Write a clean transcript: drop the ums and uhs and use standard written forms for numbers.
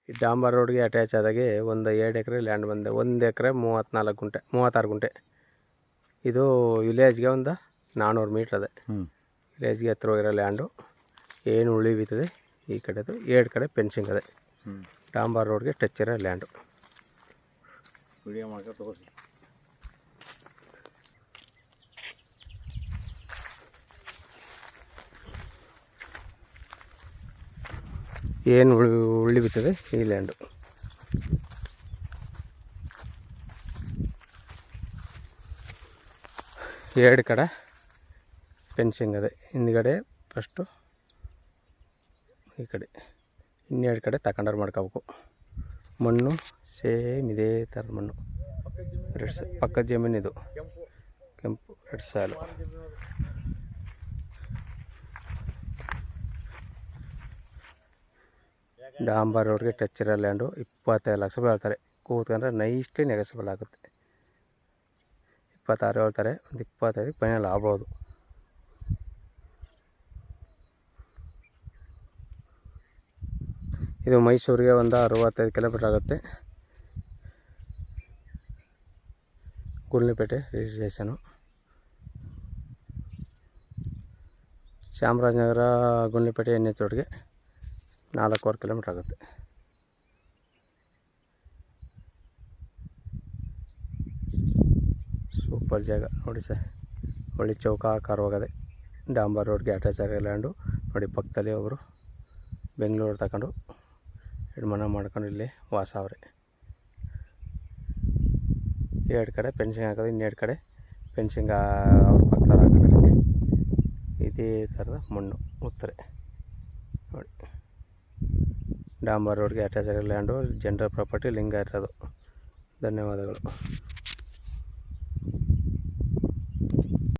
ಈ ಡಾಂಬರ್ ರೋಡ್ಗೆ ಅಟ್ಯಾಚ್ ಆದಾಗೆ ಒಂದು 2 ಎಕರೆ ಲ್ಯಾಂಡ್ ಬಂದೆ. 1 ಎಕರೆ 34 ಗುಂಟೆ 36 ಗುಂಟೆ. ಇದು ವಿಲೇಜ್ಗೆ ಒಂದು 400 ಮೀಟ್ರ್ ಅದೇ. ವಿಲೇಜ್ಗೆ ಹತ್ರ ಹೋಗಿರೋ ಲ್ಯಾಂಡು. ಏನು ಉಳಿವಿತದೆ ಈ ಕಡೆದು 2 ಕಡೆ ಫೆನ್ಸಿಂಗ್ ಅದೇ. ಡಾಂಬರ್ ರೋಡ್ಗೆ ಟಚ್ ಇರೋ ಲ್ಯಾಂಡು. ವಿಡಿಯೋ ಮಾಡ್ಕೊಂಡು ತೋರಿಸಿ. ಏನು ಉಳಿಬಿತ್ತದೆ ಈ ಲ್ಯಾಂಡು. ಎರಡು ಕಡೆ ಫೆನ್ಸಿಂಗ್ ಅದೇ. ಹಿಂದ್ಗಡೆ ಫಸ್ಟು ಈ ಕಡೆ ಇನ್ನೆರಡು ಕಡೆ ತಗೊಂಡವ್ರು ಮಾಡ್ಕೋಬೇಕು. ಮಣ್ಣು ಸೇಮ್ ಇದೇ ಥರದ ಮಣ್ಣು. ಪಕ್ಕದ ಜಮೀನಿದು ಕೆಂಪು ರೆಡ್ ಸಾಲು. ಡಾಂಬರ್ ರೋಡ್ಗೆ ಟಚ್ ಇರೋ ಲ್ಯಾಂಡು 25 ಲಕ್ಷ ರೂಪಾಯಿ ಹೇಳ್ತಾರೆ. ಕೂತ್ಕೊಂಡ್ರೆ ನೈಸ್ಲಿ ನೆಗೆಸಬಲ್ ಆಗುತ್ತೆ. 26 ಹೇಳ್ತಾರೆ, ಒಂದು 25ಕ್ಕೆ ಫೈನಲ್ ಆಗ್ಬೋದು. ಇದು ಮೈಸೂರಿಗೆ ಒಂದು 65 ಕಿಲೋಮೀಟ್ರ್ ಆಗುತ್ತೆ. ಗುಂಡ್ಲುಪೇಟೆ ರಿಜಿಸ್ಟ್ರೇಷನು. ಚಾಮರಾಜನಗರ ಗುಂಡ್ಲುಪೇಟೆ NH ರೋಡ್ಗೆ 4.25 ಕಿಲೋಮೀಟ್ರ್ ಆಗುತ್ತೆ. ಸೂಪರ್ ಜಾಗ ನೋಡಿ ಸರ್. ಒಳ್ಳೆ ಚೌಕಾಕಾರವಾಗದೆ. ಡಾಂಬರ್ ರೋಡ್ಗೆ ಅಟ್ಯಾಚ್ ಆಗೋ ಲ್ಯಾಂಡು ನೋಡಿ. ಪಕ್ಕದಲ್ಲಿ ಒಬ್ಬರು ಬೆಂಗಳೂರು ತಗೊಂಡು ಮನೆ ಮಾಡ್ಕೊಂಡು ಇಲ್ಲಿ ವಾಸ ಅವರೇ. 2 ಕಡೆ ಫೆನ್ಸಿಂಗ್ ಹಾಕೋದು, ಇನ್ನೆರಡು ಕಡೆ ಫೆನ್ಸಿಂಗ್ ಅವ್ರ ಪಕ್ಕದಲ್ಲಿ ಹಾಕೊಂಡಿದ್ದಾರೆ. ಇದೇ ಥರದ ಮಣ್ಣು ಉತ್ತರೆ ನೋಡಿ. ಡಾಂಬರ್ ರೋಡ್ಗೆ ಅಟ್ಯಾಚ್ ಆಗೋ ಲ್ಯಾಂಡು ಜನರಲ್ ಪ್ರಾಪರ್ಟಿ ಲಿಂಗ ಇರೋದು. ಧನ್ಯವಾದಗಳು.